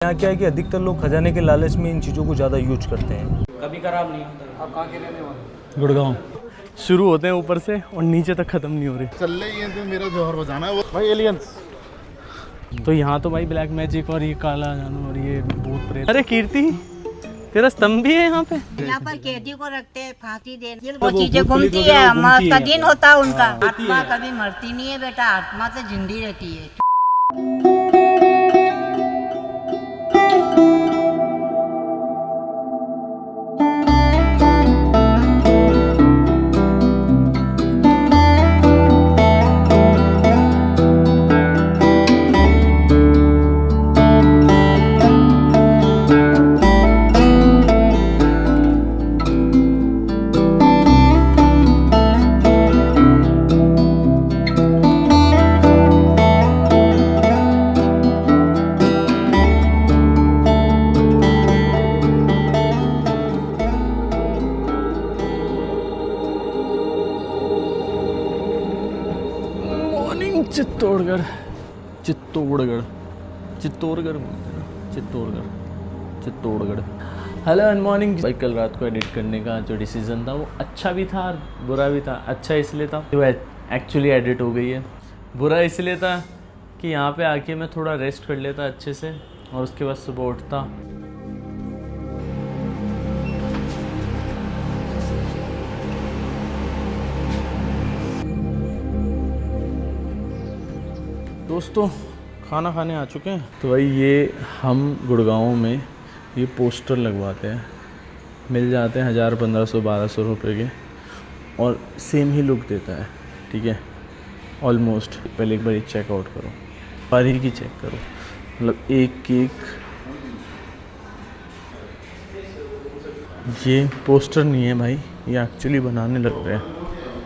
यहाँ क्या है कि अधिकतर लोग खजाने के लालच में इन चीज़ों को ज़्यादा यूज करते हैं। कभी खराब नहीं होता। आप कहाँ के रहने वाले? गुड़गांव। शुरू होते हैं ऊपर से और नीचे तक ख़त्म नहीं हो रही। चल रही है तो मेरा जोहर बजाना है वो भाई एलियंस। तो यहाँ तो भाई ब्लैक मैजिक और ये काला जानू और ये भूत प्रेत। अरे कीर्ति तेरा स्तंभ भी है यहाँ पे। यहाँ पर कैदी को रखते हैं फांसी देने, वो चीजें घूमती है, मौत का दिन होता है उनका। आत्मा कभी मरती नहीं है बेटा, आत्मा तो जिंदी रहती है। चित्तौड़गढ़ चित्तौड़गढ़ चित्तौड़गढ़ बोलते हैं ना, चित्तौड़गढ़। Hello and morning. भाई कल रात को एडिट करने का जो डिसीज़न था वो अच्छा भी था और बुरा भी था। अच्छा इसलिए था जो एक्चुअली एडिट हो गई है, बुरा इसलिए था कि यहाँ पे आके मैं थोड़ा रेस्ट कर लेता अच्छे से और उसके बाद सुबह उठता। दोस्तों खाना खाने आ चुके हैं। तो भाई ये हम गुड़गांव में ये पोस्टर लगवाते हैं, मिल जाते हैं 1000, 1500, 1200 रुपये के और सेम ही लुक देता है। ठीक है ऑलमोस्ट। पहले एक बार ये चेकआउट करो, बारीकी की चेक करो, मतलब एक केक। ये पोस्टर नहीं है भाई, ये एक्चुअली बनाने लग रहे हैं।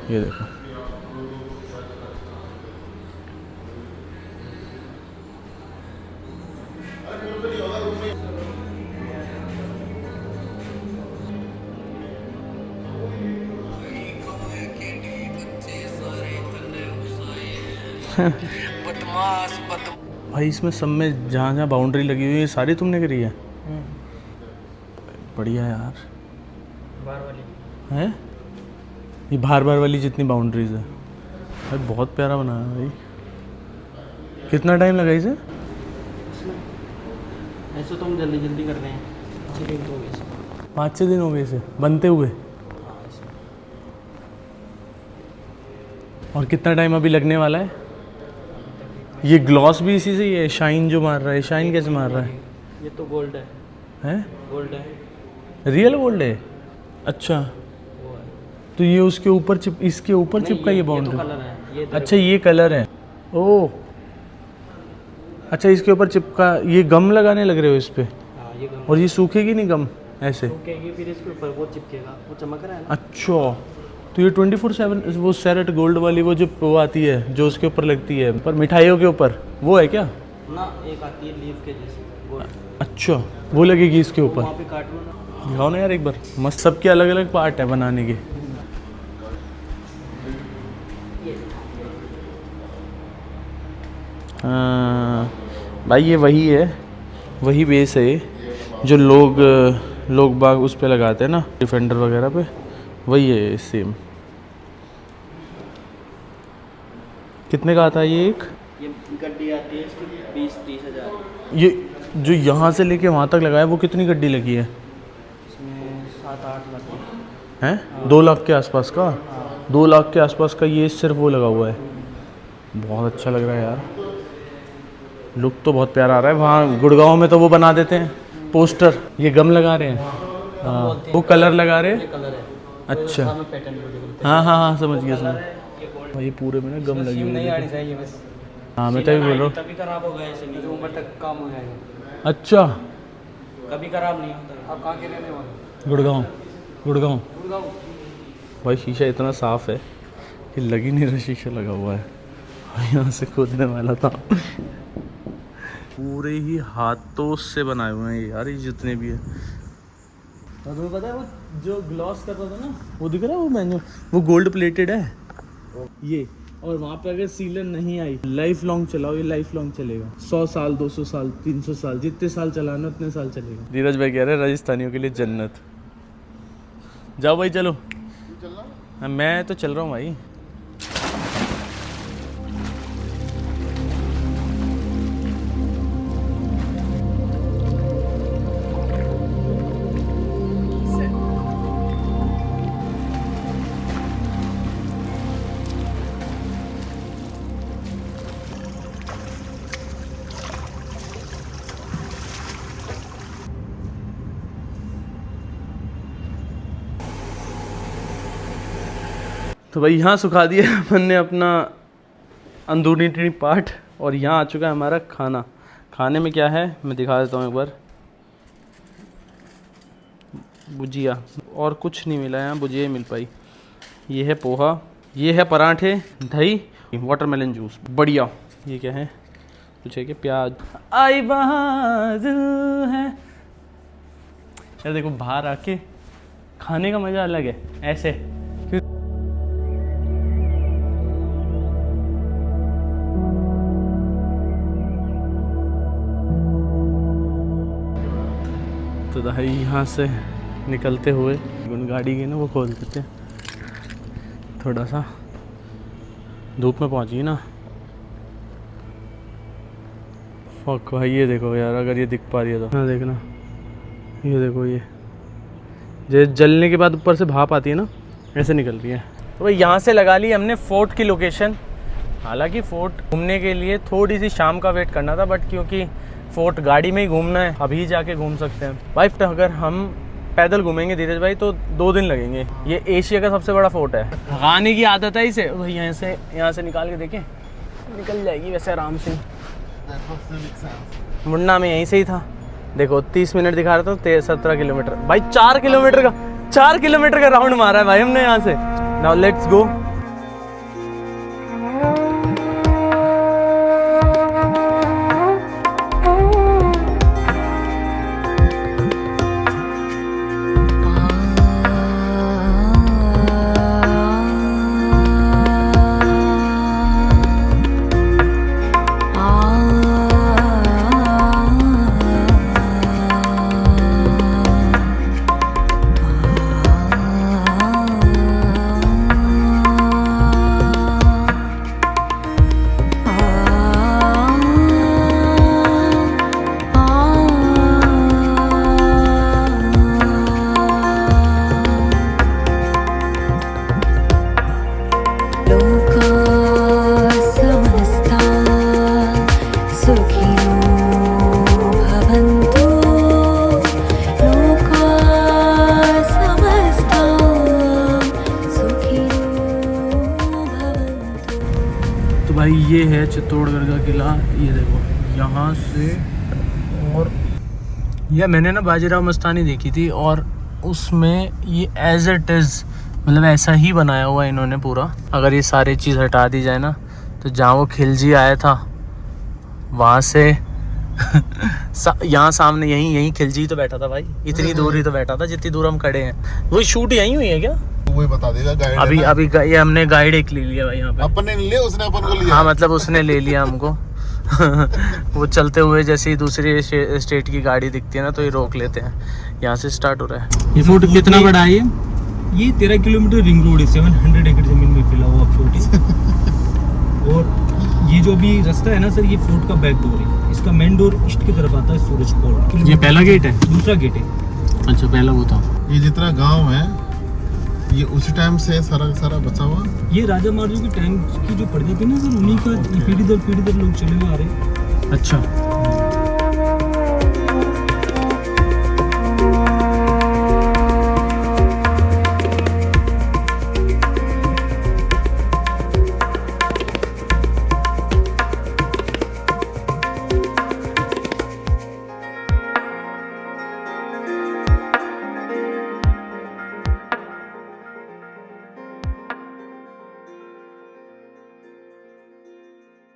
ये देखो भाई इसमें सब में जहाँ जहाँ बाउंड्री लगी हुई है सारी तुमने करी है। बढ़िया यार। बार वाली है ये बार वाली जितनी बाउंड्रीज है भाई बहुत प्यारा बनाया है भाई। कितना टाइम लगा इसे? ऐसे तो हम जल्दी जल्दी कर रहे हैं। 5-6 दिन तो हो गए। 5-6 दिन हो गए इसे बनते हुए। और कितना टाइम अभी लगने वाला है? ये ग्लॉस भी इसी से ही है। शाइन जो मार रहा है, शाइन कैसे मार रहा है? ये तो गोल्ड है। हैं? गोल्ड है। रियल गोल्ड है? अच्छा वो है। तो ये उसके ऊपर इसके ऊपर नहीं, चिपका ये ये तो बाउंड्री। कलर है। ये अच्छा ये कलर है। ओह अच्छा इसके ऊपर चिपका। ये गम लगाने लग रहे हो इस पे? हाँ ये गोल्ड और ये सूखेगी नहीं गम ऐसे? सूखेगी फिर इसके ऊपर वो चिपकेगा, वो चमक रहा है ना। अच्छा तो ये 24/7 वो सैरेट गोल्ड वाली वो जो वो आती है जो उसके ऊपर लगती है पर मिठाइयों के ऊपर, वो है क्या? ना एक आती है लीफ के जैसे गोल्ड। अच्छा वो लगेगी इसके ऊपर। वहाँ पे काट लो ना। दिखाओ ना यार एक बार। मस्त। सबके अलग अलग पार्ट है बनाने के। हाँ भाई ये वही है, वही बेस है जो लोग बाग उस पे लगाते हैं ना डिफेंडर वगैरह पे, वही है सेम। कितने का आता है ये एक? ये गड्डी आती है इसकी 20-30 हज़ार। ये जो यहाँ से लेके वहाँ तक लगाया वो कितनी गड्डी लगी है? इसमें 7-8 लाख हैं 2 लाख के आसपास का? 2 लाख के आसपास का ये सिर्फ वो लगा हुआ है। बहुत अच्छा लग रहा है यार, लुक तो बहुत प्यारा आ रहा है। वहाँ गुड़गांव में तो वो बना देते हैं पोस्टर, ये गम लगा रहे हैं। हाँ वो कलर लगा रहे हैं। कलर है। अच्छा पैटर्न हाँ समझ गया ये पूरे में ना गम लगी हुई नहीं है। आनी चाहिए बस। हाँ मैं तभी बोल रहा हूँ। तभी खराब हो गया ऐसे नहीं, उम्र तक काम हो जाएगा। अच्छा कभी खराब नहीं होता। आप कहाँ के रहने वाले? गुड़गांव। गुड़गांव। भाई शीशा इतना साफ है कि लग ही नहीं रहा शीशा लगा हुआ है। यहाँ से खोदने वाला था। पूरे ही हाथों से बनाए हुए हैं यार ये जितने भी है। और तुम्हें पता है वो जो ग्लॉस कर रहा था ना, वो दिख रहा है वो मैन्यू, वो गोल्ड प्लेटेड है ये। और वहाँ पे अगर सीलन नहीं आई, लाइफ लॉन्ग चलाओ, ये लाइफ लॉन्ग चलेगा। 100 साल, 200 साल, 300 साल, जितने साल चलाना उतने साल चलेगा। धीरज भाई कह रहे हैं राजस्थानियों के लिए जन्नत। जाओ भाई चलो। हाँ, मैं तो चल रहा हूँ भाई। तो भाई यहाँ सुखा दिया अपन ने अपना अंदरूनी पार्ट, और यहाँ आ चुका है हमारा खाना। खाने में क्या है मैं दिखा देता हूँ एक बार। भुजिया और कुछ नहीं मिला है यहाँ, भुजिया ही मिल पाई। ये है पोहा, ये है पराठे, दही, वाटरमेलन जूस, बढ़िया। ये क्या है, कुछ है कि प्याज। आई बहादुर है यार, देखो बाहर आके खाने का मज़ा अलग है ऐसे। तो भाई यहाँ से निकलते हुए गाड़ी की ना वो खोल देते हैं, थोड़ा सा धूप में पहुँची ना। फक भाई, ये देखो यार, अगर ये दिख पा रही है तो हाँ देखना, ये देखो ये जलने के बाद ऊपर से भाप आती है ना, ऐसे निकल रही है। तो भाई यहाँ से लगा ली हमने फोर्ट की लोकेशन। हालांकि फोर्ट घूमने के लिए थोड़ी सी शाम का वेट करना था, बट क्योंकि फोर्ट गाड़ी में ही घूमना है, अभी जाके घूम सकते हैं भाई। अगर हम पैदल घूमेंगे धीरज भाई तो 2 दिन लगेंगे। ये एशिया का सबसे बड़ा फोर्ट है। भगाने की आदत है इसे भाई। यहाँ से निकाल के देखें, निकल जाएगी वैसे आराम से। मुन्ना में यहीं से ही था, देखो 30 मिनट दिखा रहा था, 17 किलोमीटर भाई। 4 किलोमीटर का राउंड मारा है भाई हमने यहाँ से। Now let's go. भाई ये है चित्तौड़गढ़ का किला, ये देखो यहाँ से। और यह मैंने ना बाजीराव मस्तानी देखी थी, और उसमें ये एज इट इज़ मतलब ऐसा ही बनाया हुआ इन्होंने पूरा। अगर ये सारी चीज़ हटा दी जाए ना, तो जहाँ वो खिलजी आया था वहाँ से यहाँ सामने यहीं खिलजी तो बैठा था भाई। इतनी दूर ही तो बैठा था जितनी दूर हम खड़े हैं। वही शूट यहीं हुई है क्या? वही बता देगा गाइड। अभी ये हमने गाइड एक ले लिया भाई यहाँ पे। अपन ने लिया, उसने अपन को लिया। हाँ मतलब उसने ले लिया हमको। वो चलते हुए जैसे ही दूसरी स्टेट की गाड़ी दिखती है ना, तो ये रोक लेते हैं। यहाँ से स्टार्ट हो रहा है। ये फोर्ट कितना बड़ा है? ये 13 किलोमीटर रिंग रोड है, 700 एकड़ जमीन में फैला हुआ फोर्ट है। और ये जो भी रास्ता है ना सर, ये फोर्ट का बैक डोर है। इसका मेन डोर ईस्ट की तरफ आता है, सूरज कोट। ये पहला गेट है? दूसरा गेट है। अच्छा, पहला वो था। ये जितना गांव है ये उसी टाइम से सारा बचा हुआ। ये राजा महाराजों के टाइम की जो प्रजा थी ना सर, उन्हीं का पीढ़ी दर लोग चले हुए आ रहे हैं। अच्छा,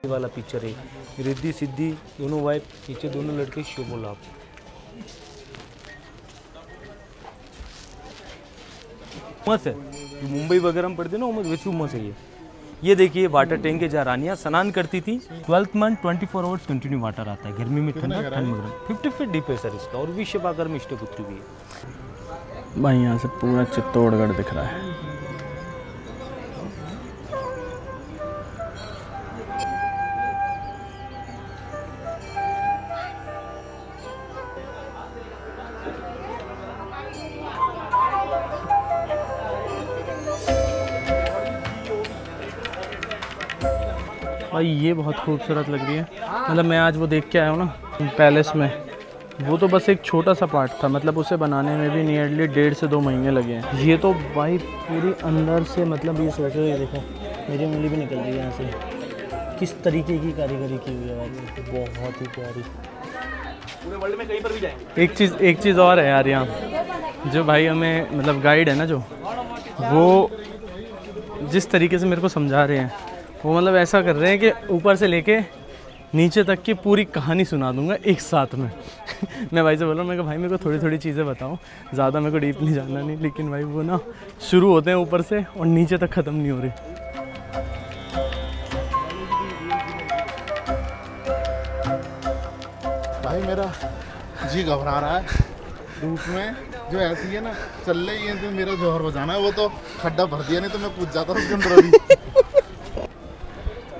वाला पिक्चर है। रिद्धि सिद्धि दोनों वाइफ, नीचे दोनों लड़के शोभो लाभ। उमस है, जो मुंबई वगैरह में पढ़ते ना उमस, वैसी उमस है ये। ये देखिए वाटर टैंक है जहाँ रानियाँ स्नान करती थी। 12th month 24 hours continue water आता है, गर्मी में ठंडा, ठंड में गर्म। 50 फीट डीप है सर इसका, और विश्वपाकर में स्टे होती हुई है। भाई यहाँ से पूरा चित्तौड़गढ़ दिख रहा है। भाई ये बहुत खूबसूरत लग रही है। मतलब मैं आज वो देख के आया हूँ ना पैलेस में, वो तो बस एक छोटा सा पार्ट था, मतलब उसे बनाने में भी नियरली 1.5 से 2 महीने लगे हैं। ये तो भाई पूरी अंदर से, मतलब ये सोचो, ये देखो मेरी उंगली भी निकल रही है यहाँ से, किस तरीके की कारीगरी की हुई है भाई, तो बहुत ही प्यारी। पूरे वर्ल्ड में कहीं पर भी जाएंगे। एक चीज़ और है यार, यहाँ जो भाई हमें मतलब गाइड है ना, जो वो जिस तरीके से मेरे को समझा रहे हैं, वो मतलब ऐसा कर रहे हैं कि ऊपर से लेके नीचे तक की पूरी कहानी सुना दूंगा एक साथ में। मैं भाई से बोल रहा हूँ, मैं कहा भाई मेरे को थोड़ी थोड़ी चीज़ें बताओ, ज़्यादा मेरे को डीपली जानना नहीं, लेकिन भाई वो ना शुरू होते हैं ऊपर से और नीचे तक ख़त्म नहीं हो रही। भाई मेरा जी घबरा रहा है धूप में, जो ऐसी है ना चल रही है, तो मेरा जोहर बजाना है, वो तो खड्डा भर दिया, नहीं तो मैं कूद जाता उसके अंदर अभी।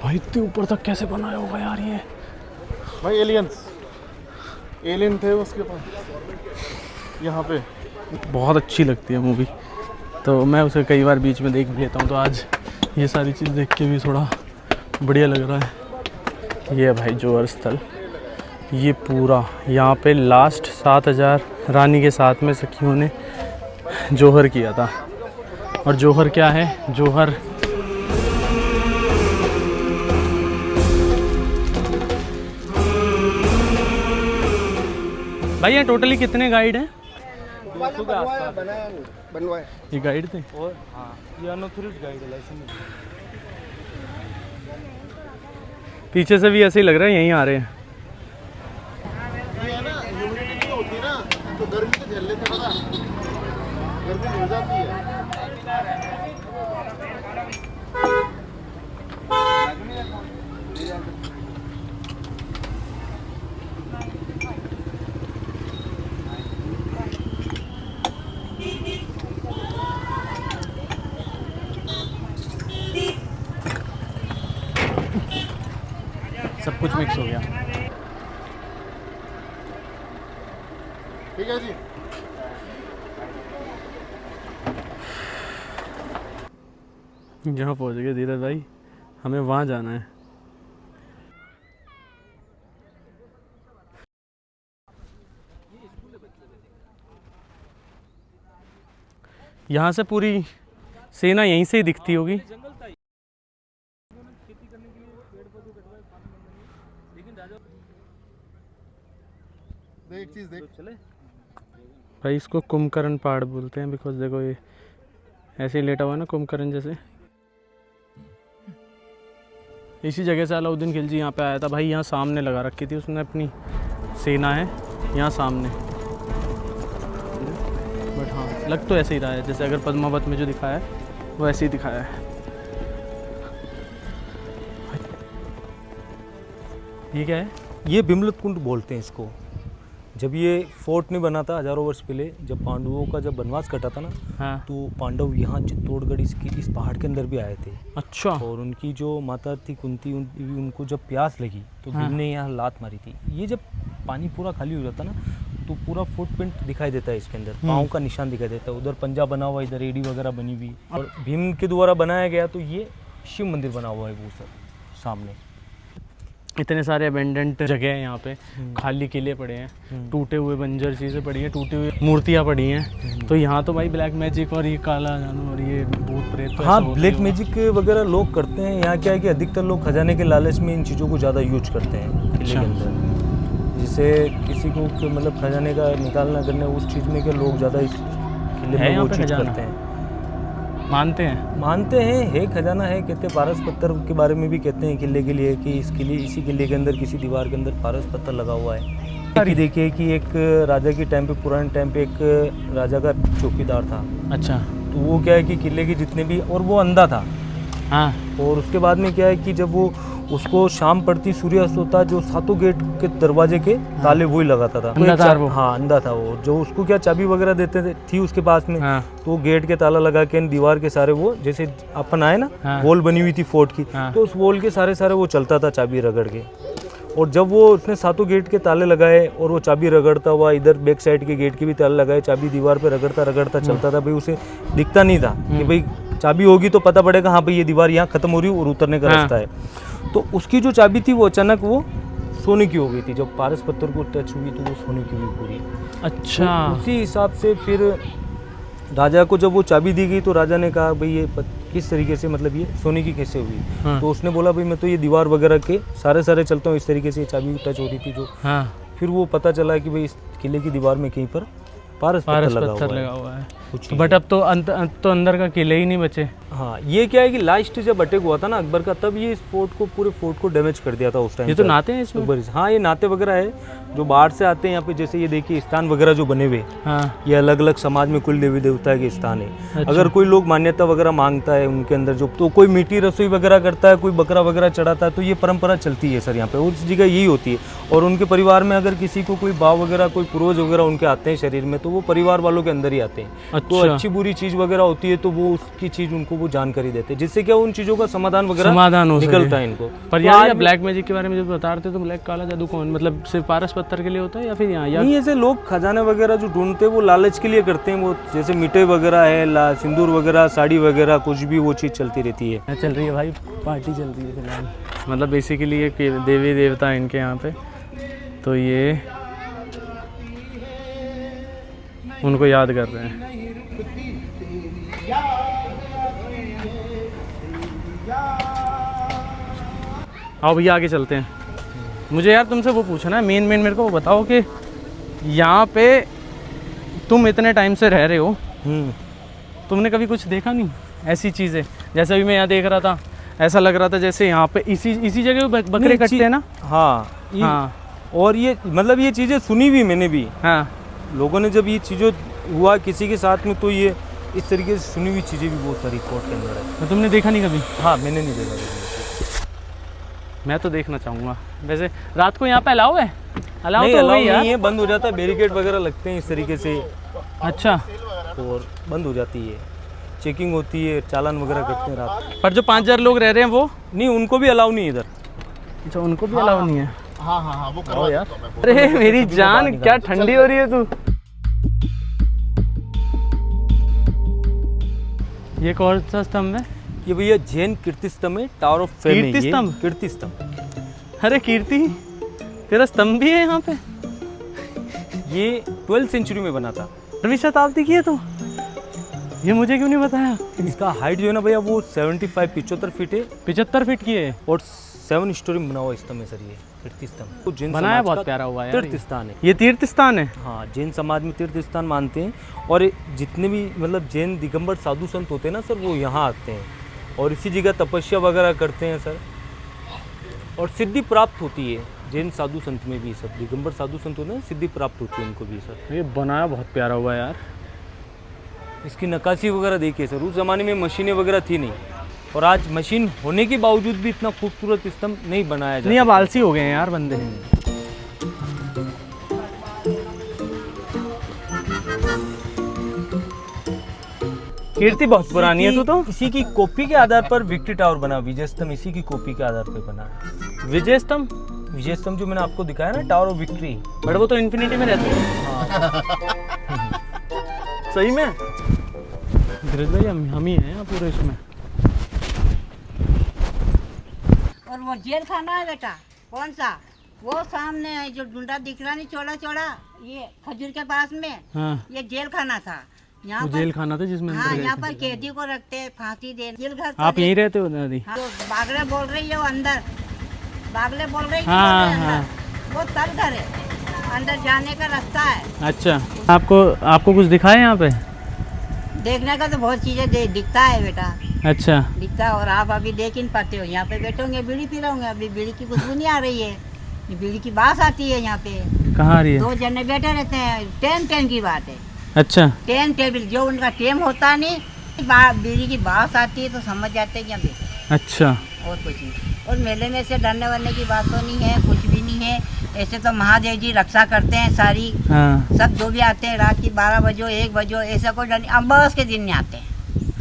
भाई इतने ऊपर तक कैसे बनाया होगा यार ये? भाई एलियन थे उसके पास यहाँ पे। बहुत अच्छी लगती है मूवी, तो मैं उसे कई बार बीच में देख भी लेता हूँ, तो आज ये सारी चीज़ देख के भी थोड़ा बढ़िया लग रहा है। ये है भाई जौहर स्थल, ये पूरा यहाँ पे लास्ट 7000 रानी के साथ में सखियों ने जौहर किया था। और जौहर क्या है? जौहर भाई यहाँ टोटली कितने गाइड हैं? ये गाइड थे और हाँ, ये अनऑथराइज्ड गाइड है, लाइसेंस। पीछे से भी ऐसे ही लग रहा है यहीं आ रहे हैं। ये है ना, ह्यूमिडिटी होती है ना, तो गर्मी तो झेल लेते हैं, पता गर्मी हो जाती है। सब कुछ मिक्स हो गया। ठीक है जी। जहाँ पहुँच गए धीरज भाई, हमें वहाँ जाना है। यहाँ से पूरी सेना यहीं से ही दिखती होगी। एक चीज देख, चले भाई इसको कुंभकर्ण पहाड़ बोलते हैं, बिकॉज देखो ये ऐसे ही लेटा हुआ है ना कुंभकर्ण जैसे। इसी जगह से अलाउद्दीन खिलजी यहाँ पे आया था भाई, यहाँ सामने लगा रखी थी उसने अपनी सेना है यहाँ सामने। बट हाँ लग तो ऐसे ही रहा है जैसे अगर पद्मावत में जो दिखाया है वो ऐसे ही दिखाया है। ये क्या है? ये बिमलत कुंड बोलते हैं इसको। जब ये फोर्ट नहीं बना था हजारों वर्ष पहले, जब पांडवों का जब वनवास कटा था ना, हाँ। तो पांडव यहाँ चित्तौड़गढ़ इस पहाड़ के अंदर भी आए थे। अच्छा। और उनकी जो माता थी कुंती, उनको जब प्यास लगी तो भीम ने यहाँ लात मारी थी। ये जब पानी पूरा खाली हो जाता ना, तो पूरा फुटप्रिंट दिखाई देता है इसके अंदर, पाँव का निशान दिखाई देता है। उधर पंजा बना हुआ, इधर एडी वगैरह बनी हुई। और भीम के द्वारा बनाया गया तो ये शिव मंदिर बना हुआ है वो सर सामने। इतने सारे अबेंडेंट जगह हैं यहाँ पे, खाली किले पड़े हैं, टूटे हुए बंजर चीज़ें पड़ी हैं, टूटी हुई मूर्तियाँ पड़ी हैं। तो यहाँ तो भाई ब्लैक मैजिक और ये काला जादू और ये भूत प्रेत, हाँ ब्लैक मैजिक वगैरह लोग करते हैं। यहाँ क्या है कि अधिकतर लोग खजाने के लालच में इन चीज़ों को ज़्यादा यूज करते हैं किले के अंदर। जिससे किसी को मतलब खजाने का निकालना करने उस चीज़ में के लोग ज़्यादा इस किले में वो चीज़ करते हैं, मानते हैं। है खजाना है, कहते हैं। पारस पत्थर के बारे में भी कहते हैं किले के लिए कि इसी किले के अंदर किसी दीवार के अंदर पारस पत्थर लगा हुआ है। कि देखिए कि एक राजा के टाइम पे, पुराने टाइम पे एक राजा का चौकीदार था। अच्छा। तो वो क्या है कि किले के जितने भी, और वो अंधा था, हाँ और उसके बाद में क्या है कि जब वो उसको शाम पड़ती सूर्यास्त होता, जो सातों गेट के दरवाजे के ताले वही लगाता था। अंधा था वो? हाँ अंधा था वो। जो उसको क्या चाबी वगैरह देते थे थी उसके पास में, हाँ। तो गेट के ताला लगा के दीवार के सारे वो जैसे अपन आए ना, हाँ। वॉल बनी हुई थी फोर्ट की, हाँ। तो उस वॉल के सारे वो चलता था चाबी रगड़ के। और जब वो उसने सातों गेट के ताले लगाए और वो चाबी रगड़ता हुआ इधर बैक साइड के गेट के भी ताले लगाए, चाबी दीवार पे रगड़ता चलता था। भाई उसे दिखता नहीं था कि भाई चाबी होगी तो पता पड़ेगा हाँ भाई ये दीवार यहाँ खत्म हो रही है और उतरने का रास्ता है। तो उसकी जो चाबी थी वो अचानक वो सोने की हो गई थी। जब पारस पत्थर को टच हुई तो वो सोने की हुई पूरी। अच्छा। तो उसी हिसाब से फिर राजा को जब वो चाबी दी गई तो राजा ने कहा भाई ये किस तरीके से, मतलब ये सोने की कैसे हुई? हाँ। तो उसने बोला भाई मैं तो ये दीवार वगैरह के सारे चलता हूँ, इस तरीके से ये चाबी टच हो रही थी जो। हाँ फिर वो पता चला कि भाई इस किले की दीवार में कहीं पर पारस पत्थर लगा हुआ है। तो बट अब तो तो अंदर का किले ही नहीं बचे। हाँ ये क्या है कि लास्ट जब अटैक हुआ था ना अकबर का, तब ये इस पूरे फोर्ट को डैमेज कर दिया था उस टाइम। ये तो नाते हैं इसमें? अकबर, हाँ ये नाते वगैरह है जो बाहर से आते हैं यहाँ पे। जैसे ये देखिए स्थान वगैरह जो बने हुए, हाँ। ये अलग अलग समाज में कुल देवी देवता के स्थान है। अच्छा। अगर कोई लोग मान्यता वगैरह मांगता है उनके अंदर जो, तो कोई मीठी रसोई वगैरह करता है, कोई बकरा वगैरह चढ़ाता है, तो ये परंपरा चलती है सर यहाँ पे। उस जगह यही होती है। और उनके परिवार में अगर किसी को कोई भाव वगैरह, कोई पूर्वज वगैरह उनके आते हैं शरीर में, तो वो परिवार वालों के अंदर ही आते हैं। तो अच्छा। अच्छी बुरी चीज वगैरह होती है तो वो उसकी चीज उनको वो जानकारी देते हैं, जिससे क्या उन चीजों का समाधान वगैरह हो निकलता है इनको। पर तो यार आज ब्लैक मैजिक के बारे में जब बता रहे थे तो ब्लैक काला जादू कौन, मतलब सिर्फ पारस पत्थर के लिए होता है या फिर यहाँ नहीं, ऐसे लोग खजाने वगैरह जो ढूंढते हैं वो लालच के लिए करते हैं। वो जैसे मिठाई वगैरह है, सिंदूर वगैरह, साड़ी वगैरह, कुछ भी वो चीज़ चलती रहती है। चल रही है भाई, पार्टी चल रही है फिलहाल। मतलब बेसिकली ये देवी देवता है इनके यहाँ पे, तो ये उनको याद कर रहे हैं। आओ भैया आगे चलते हैं। मुझे यार तुमसे वो पूछना है, मेन मेरे को वो बताओ कि यहाँ पे तुम इतने टाइम से रह रहे हो, तुमने कभी कुछ देखा नहीं ऐसी चीज़ें? जैसे अभी मैं यहाँ देख रहा था, ऐसा लग रहा था जैसे यहाँ पे इसी जगह बकरे कटते हैं ना। हाँ हाँ। और ये मतलब ये चीज़ें सुनी भी मैंने भी। हाँ। लोगों ने जब ये चीज़ें हुआ किसी के साथ में, तो ये इस तरीके से सुनी हुई चीज़ें भी बहुत सारी कोर्ट के अंदर है। तो तुमने देखा नहीं कभी? हाँ मैंने नहीं देखा। मैं तो देखना चाहूँगा। वैसे रात को यहाँ पे अलाउ है? अलाउ नहीं, तो अलाउ नहीं नहीं है, बंद हो जाता है। बैरिकेड वगैरह लगते हैं इस तरीके से। अच्छा। और बंद हो जाती है, चेकिंग होती है, चालान वगैरह करते हैं रात। पर जो 5000 लोग रह रहे हैं वो नहीं, उनको भी अलाउ नहीं है इधर। अच्छा, उनको भी अलाउ नहीं है? हाँ हाँ हाँ वो करवा यार। देता हूँ मैं। अरे मेरी जान, क्या ठंडी हो रही है तू। ये कौन सा स्तंभ है? ये भैया जैन कीर्ति स्तंभ है, टावर ऑफ फेम है ये। कीर्ति स्तंभ? कीर्ति स्तंभ। अरे कीर्ति, तेरा स्तंभ भी है यहाँ पे? ये 12th सेंचुरी में बना था। 12वीं शताब्दी की है तो ये मुझे क्यों नहीं बताया? इसका हाइट जो है ना भैया वो 75 फीट है। 75 फीट की है और 7 स्टोरी में बना हुआ स्तंभ है सर ये कीर्ति स्तंभ। तो जैन बनाया समाज बहुत का प्यारा हुआ है यार। तीर्थ स्थान है ये तीर्थ स्थान है? हाँ, जैन समाज में तीर्थ स्थान मानते हैं। और जितने भी मतलब जैन दिगंबर साधु संत होते हैं ना सर, वो यहाँ आते हैं और इसी जगह तपस्या वगैरह करते हैं सर। और सिद्धि प्राप्त होती है जैन साधु संत में भी सब। दिगंबर साधु संत होते हैं, सिद्धि प्राप्त होती है उनको भी सर। ये बनाया बहुत प्यारा हुआ है यार। इसकी नक्काशी वगैरह देखिए सर। उस ज़माने में मशीनें वगैरह थी नहीं, और आज मशीन होने के बावजूद भी इतना खूबसूरत स्तंभ नहीं बनाया जाता। नहीं, अब आलसी हो गए हैं यार बंदे। कीर्ति बहुत पुरानी है तो इसी की कॉपी के आधार पर विक्ट्री टावर बना। विजय स्तंभ इसी की कॉपी के आधार पर बना है। विजय स्तंभ? विजय स्तंभ जो मैंने आपको दिखाया ना, टावर ऑफ विक्ट्री, बट वो तो इन्फिनिटी में रहती है। सही में धीरज भाई, हम ही हैं पूरे इसमें। और वो जेल खाना है बेटा, कौन सा? वो सामने है जो डुंडा दिख रहा नहीं, चौड़ा चौड़ा, ये खजूर के पास में। हाँ। ये जेल खाना था यहाँ वो पर। जेल खाना था जिसमें हाँ, अंदर यहाँ गए पर थे। कैदी को रखते हैं, फांसी दे। जेल घर आप यहीं रहते हो दादी? हाँ, तो बागले बोल रही है वो अंदर, बागले बोल रही है हाँ, अंदर। हाँ। वो तल घर है, अंदर जाने का रास्ता है। अच्छा, आपको कुछ दिखा है यहाँ पे? देखने का तो बहुत चीजें दिखता है बेटा, अच्छा। दिखता है। और आप अभी देख ही नहीं पाते हो। यहाँ पे बैठोगे, बीड़ी पी रहोगे, अभी बीड़ी की खुशबू नहीं आ रही है, ये बीड़ी की बास आती है यहाँ पे। कहाँ आ रही है? 2 जने बैठे रहते हैं, टाइम की बात है। अच्छा। टाइम टेबल जो उनका टाइम होता नहीं, बीड़ी की बास आती है तो समझ जाते हैं कि यहाँ अच्छा। और कुछ नहीं। और मेले में से डरने वरने की बात तो नहीं है, कुछ भी नहीं है। ऐसे तो महादेव जी रक्षा करते हैं सारी, हाँ। सब जो भी आते हैं रात की 12 बजो 1 बजो, ऐसा कोई डर नहीं। अमावस के दिन नहीं आते हैं।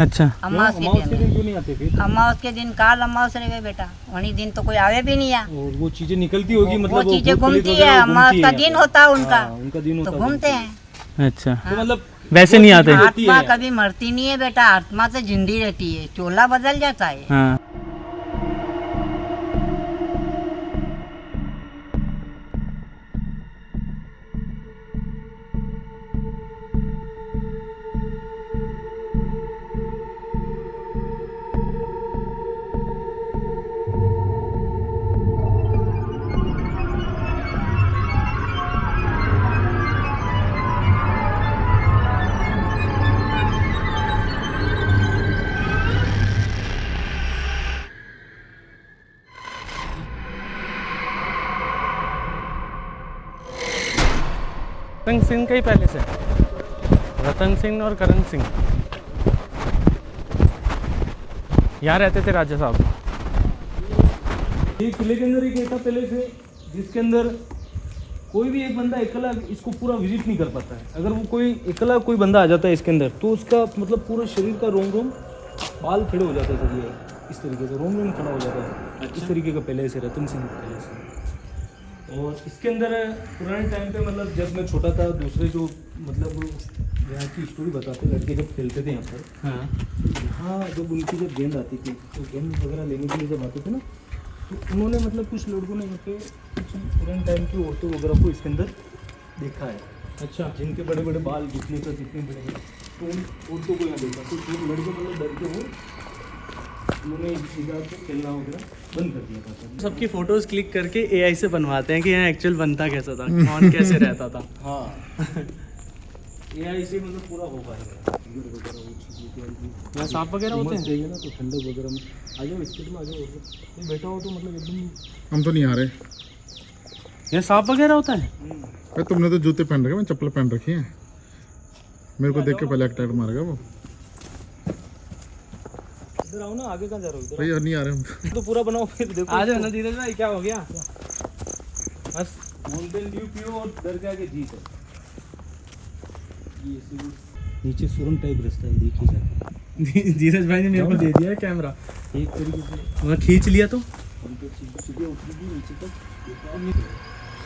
अच्छा। अमावस अमावस के के दिन दिन क्यों नहीं आते फिर? अमावस के दिन काल अमावस रहे बेटा, वही दिन तो कोई आवे भी नहीं आ। और वो चीजें निकलती होगी, वो मतलब चीजें भूत प्रेत घूमती वगैरह है, वो अमावस घूमती का है दिन यहाँ होता है पे। उनका, हाँ, उनका दिन तो होता है, घूमते हैं। अच्छा। तो मतलब वैसे नहीं आते। आत्मा कभी मरती नहीं है बेटा, आत्मा तो जिंदी रहती है, चोला बदल जाता है। हाँ। रतन सिंह का ही पहले से, रतन सिंह और करण सिंह यहाँ रहते थे राजा साहब। ये किले के अंदर एक ऐसा पैलेस है जिसके अंदर कोई भी एक बंदा अकेला इसको पूरा विजिट नहीं कर पाता है। अगर वो कोई अकेला कोई बंदा आ जाता है इसके अंदर तो उसका मतलब पूरा शरीर का रोम रोम बाल खड़े हो जाते हैं, ये इस तरीके से रोम रोम खड़ा हो जाता है। इस तरीके का पैलेस है रतन सिंह पैलेस। और इसके अंदर पुराने टाइम पे मतलब जब मैं छोटा था, दूसरे जो मतलब यहाँ की स्टोरी बताते लड़के जब खेलते थे यहाँ पर, हाँ। यहाँ जब उनकी जब गेंद आती थी तो गेंद वगैरह लेने के लिए जब आते थे ना, तो उन्होंने मतलब कुछ लड़कों ने यहाँ पे कुछ पुराने टाइम की औरतों वगैरह को इसके अंदर देखा है। अच्छा। जिनके बड़े बड़े बाल जितने का जितने बड़े बड़े, तो उन औरतों को यहाँ देखा। तो जो लड़के मतलब डर के वो उन्होंने इस हिसाब से खेलना वगैरह बंद कर दिया था। सबकी फोटोज क्लिक करके एआई से बनवाते हैं कि यहाँ एक्चुअल बनता कैसा था, कौन कैसे रहता था। हाँ AI से मतलब पूरा हो पाएगा। यहाँ सांप वगैरह होते हैं। देंगे ना तो ठंडक वगैरह में आ जाओ, स्टेट में आ जाओ। ये बैठा हो तो मतलब एकदम हम तो नहीं आ रहे यहाँ सांप वगैरह होता है। भाई, तुमने तो जूते पहन रखे, मैं चप्पल पहन रखी है। मेरे को देख के पहले अटैक मारेगा वो। इधर आओ ना, आगे कहाँ जा रहे हो? इधर भाई नहीं आ रहे हम। तो पूरा बनाओ फिर देखो। आ जाओ ना धीरज भाई, क्या हो गया? बस माउंटेन ड्यू पियो और डर के आगे जीत है। ये नीचे सुरंग टाइप रास्ता है, देखिए जाके। धीरज भाई ने मेरे को दे दिया है कैमरा, एक तरीके से मैं खींच लिया तो हम तो सीधे उतरेगी नीचे तक।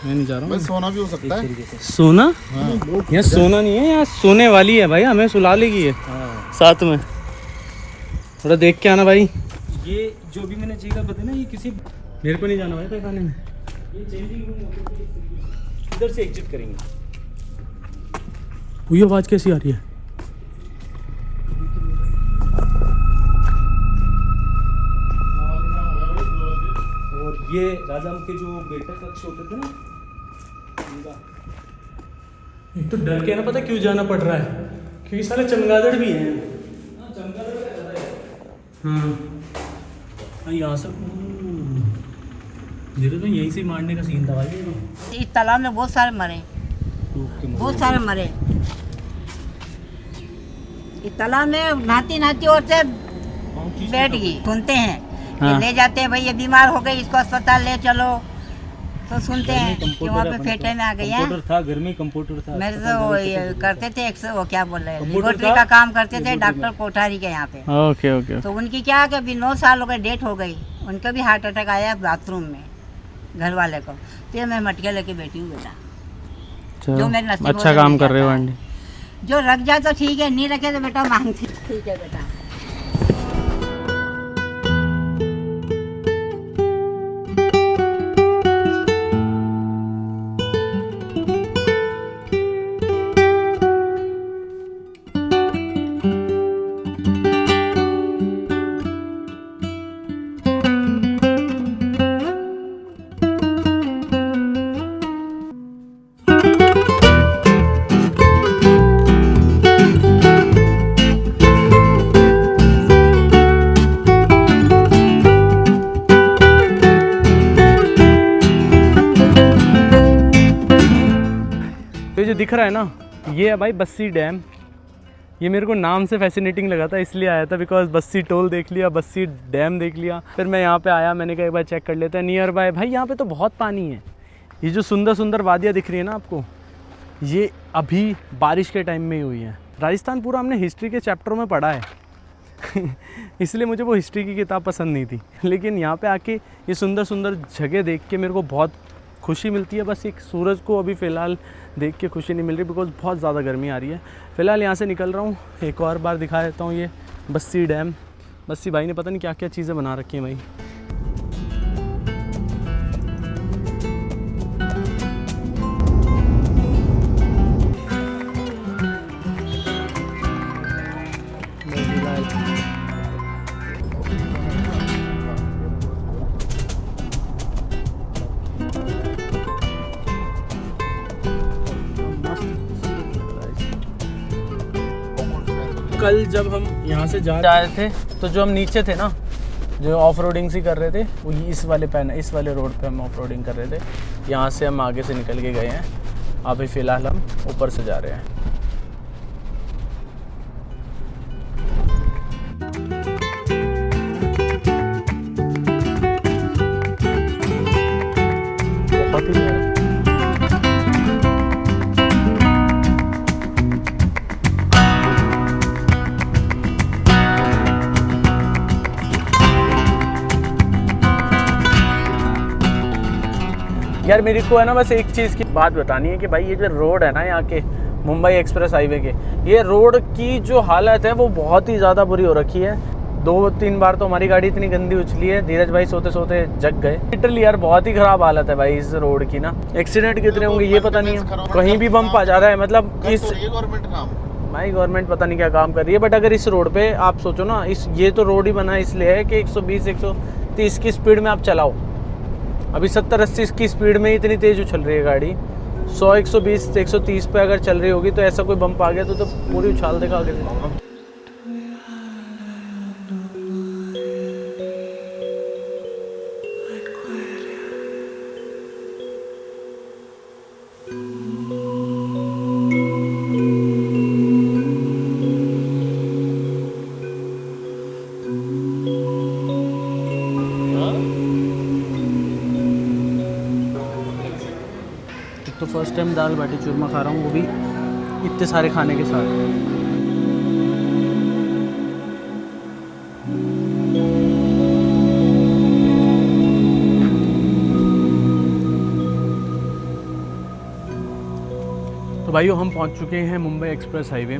मैं नहीं जा रहा भाई हूँ। सोना भी हो सकता है। तरीके से सोना? हाँ। यहाँ सोना नहीं है, यहाँ सोने वाली है भाई, हमें सुला लेगी ये हाँ, साथ में। थोड़ा देख के आना भाई। ये जो भी मैंने जगह बताई ना, ये किसी मेरे को नहीं जाना भाई पैखाने में। ये चेंजिंग रूम होते हैं, इधर से एग्जिट करेंगे। ये आवाज़ कैसी आ रही है? और ये राजा के जो बैठक कक्ष होते थे ना, इनका एक तो डर के ना पता क्यों जाना पड़ रहा है, क्योंकि सारे चमगादड़ भी हैं। चमगादड़ का ज़्यादा है। हाँ यहाँ से धीरज भाई यहीं से मारने का सीन था भाई ये तो। इस तालाब में बहुत सारे मरे, बहुत सारे मरे। इस तालाब में नहाती नहाती औरतें बैठ गई। सुनते हैं हाँ। ये ले जाते हैं, भाई ये बीमार हो गई, इसको अस्पताल ले चलो, तो सुनते हैं कि वहाँ पे फेटे में आ गई है। कंप्यूटर था घर में, कंप्यूटर था। मेरे तो वो ये करते थे वो क्या बोल रहे हैं, कंप्यूटर लेबोरेटरी था? का काम करते थे डॉक्टर कोठारी के यहाँ पे। Okay okay. तो उनकी क्या कि अभी 9 साल हो गए, डेट हो गई, उनका भी हार्ट अटैक आया बाथरूम में घर वाले को। तो ये मैं मटके लेके बैठी हूँ बेटा, जो मेरे नसीब अच्छा में काम लिख कर रहे हो जाता है। आंटी। जो रख जाए तो ठीक है, नहीं रखे तो बेटा मांगती। ठीक है बेटा। ये जो दिख रहा है ना, ये है भाई बस्सी डैम। ये मेरे को नाम से फैसिनेटिंग लगा था इसलिए आया था, बिकॉज बस्सी टोल देख लिया, बस्सी डैम देख लिया, फिर मैं यहाँ पे आया, मैंने कहा एक बार चेक कर लेते हैं नियर बाय। भाई यहाँ पे तो बहुत पानी है। ये जो सुंदर सुंदर वादियाँ दिख रही है ना आपको, ये अभी बारिश के टाइम में ही हुई है। राजस्थान पूरा हमने हिस्ट्री के चैप्टरों में पढ़ा है इसलिए मुझे वो हिस्ट्री की किताब पसंद नहीं थी, लेकिन यहाँ पे आके ये सुंदर सुंदर जगह देख के मेरे को बहुत खुशी मिलती है। बस एक सूरज को अभी फ़िलहाल देख के खुशी नहीं मिल रही, बिकॉज बहुत ज़्यादा गर्मी आ रही है। फ़िलहाल यहाँ से निकल रहा हूँ, एक और बार दिखा देता हूँ ये बस्सी डैम। बस्सी भाई ने पता नहीं क्या क्या चीज़ें बना रखी हैं भाई। कल जब हम यहाँ से जा रहे थे तो जो हम नीचे थे ना, जो ऑफ रोडिंग सी कर रहे थे, वो इस वाले रोड पे हम ऑफ रोडिंग कर रहे थे। यहाँ से हम आगे से निकल के गए हैं, अभी फ़िलहाल हम ऊपर से जा रहे हैं। बहुत ही यार मेरे को है ना बस एक चीज़ की बात बतानी है कि भाई ये जो रोड है ना यहाँ के मुंबई एक्सप्रेस हाईवे के, ये रोड की जो हालत है वो बहुत ही ज़्यादा बुरी हो रखी है। 2-3 बार तो हमारी गाड़ी इतनी गंदी उछली है, धीरज भाई सोते सोते जग गए। लिटरली यार बहुत ही ख़राब हालत है भाई इस रोड की ना। एक्सीडेंट कितने होंगे ये पता नहीं है, कहीं भी बम्प आ जा रहा है। मतलब इस भाई गवर्नमेंट पता नहीं क्या काम कर रही है, बट अगर इस रोड पे आप सोचो ना, ये तो रोड ही बना है इसलिए है कि 120-130 की स्पीड में आप चलाओ। अभी 70-80 की स्पीड में इतनी तेज़ उछल रही है गाड़ी। 100-120-130 पे अगर चल रही होगी तो ऐसा कोई बम्प आ गया तो पूरी उछाल देगा आगे से। तो फर्स्ट टाइम दाल बाटी चूरमा खा रहा हूँ, वो भी इतने सारे खाने के साथ। तो भाइयों हम पहुँच चुके हैं मुंबई एक्सप्रेस हाईवे।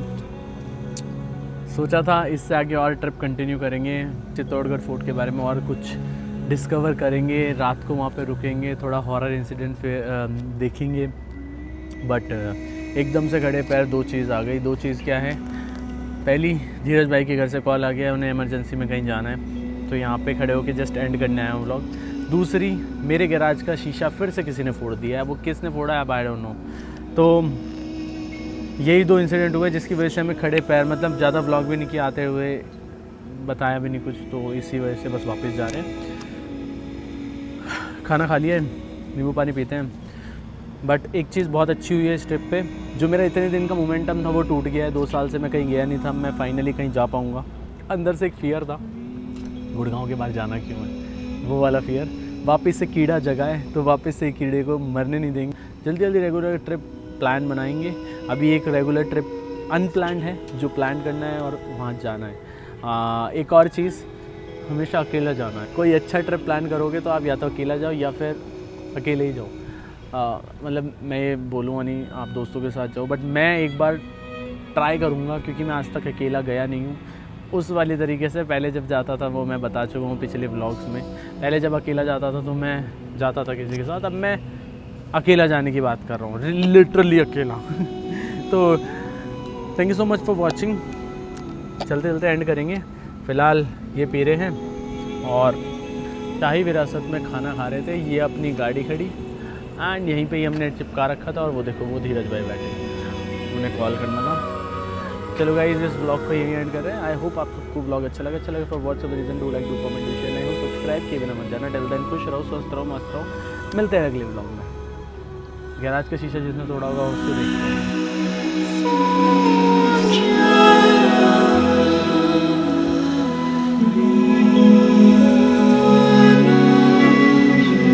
सोचा था इससे आगे और ट्रिप कंटिन्यू करेंगे, चित्तौड़गढ़ फोर्ट के बारे में और कुछ डिस्कवर करेंगे, रात को वहाँ पे रुकेंगे, थोड़ा हॉरर इंसिडेंट पे देखेंगे। बट एकदम से खड़े पैर दो चीज़ आ गई। दो चीज़ क्या है? पहली, धीरज भाई के घर से कॉल आ गया, उन्हें इमरजेंसी में कहीं जाना है, तो यहाँ पे खड़े होकर जस्ट एंड करने आया हूँ व्लॉग। दूसरी, मेरे गैराज का शीशा फिर से किसी ने फोड़ दिया है। वो किसने फोड़ा है आई डोंट नो। तो यही दो इंसिडेंट हुए जिसकी वजह से हमें खड़े पैर, मतलब ज़्यादा व्लॉग भी नहीं किया, आते हुए बताया भी नहीं कुछ, तो इसी वजह से बस वापस जा रहे हैं। खाना खा लिया है, नींबू पानी पीते हैं। बट एक चीज़ बहुत अच्छी हुई है इस ट्रिप पे, जो मेरा इतने दिन का मोमेंटम था वो टूट गया है। 2 साल से मैं कहीं गया नहीं था, मैं फाइनली कहीं जा पाऊँगा। अंदर से एक फ़ियर था, गुड़गांव के बाहर जाना क्यों है, वो वाला फ़ियर। वापस से कीड़ा जगा है तो वापस से कीड़े को मरने नहीं देंगे। जल्दी जल्दी रेगुलर ट्रिप प्लान बनाएंगे। अभी एक रेगुलर ट्रिप अनप्लान्ड है जो प्लान करना है और वहाँ जाना है। एक और चीज़, हमेशा अकेला जाना है। कोई अच्छा ट्रिप प्लान करोगे तो आप या तो अकेला जाओ या फिर अकेले ही जाओ। मतलब मैं ये बोलूँगा नहीं आप दोस्तों के साथ जाओ, बट मैं एक बार ट्राई करूँगा क्योंकि मैं आज तक अकेला गया नहीं हूँ उस वाली तरीके से। पहले जब जाता था वो मैं बता चुका हूँ पिछले व्लॉग्स में। पहले जब अकेला जाता था तो मैं जाता था किसी के साथ, अब मैं अकेला जाने की बात कर रहा हूँ, लिटरली अकेला तो thank you so much for watching. चलते चलते एंड करेंगे। फ़िलहाल ये पी रहे हैं और शाही विरासत में खाना खा रहे थे। ये अपनी गाड़ी खड़ी एंड यहीं पे ही हमने चिपका रखा था और वो देखो वो धीरज भाई बैठे, उन्हें कॉल करना था। चलो गाइस इस ब्लॉग को यहीं एंड कर रहे हैं। आई होप आप सबको ब्लॉग अच्छा लगा for what's the reason do like do comment do share, नहीं हो सब्सक्राइब किए बिना मत जाना। टिल देन खुश रहो, स्वस्थ रहो, मस्त रहो। मिलते हैं अगले ब्लॉग में। गैराज का शीशा जिसने तोड़ा होगा उसको देखते हैं।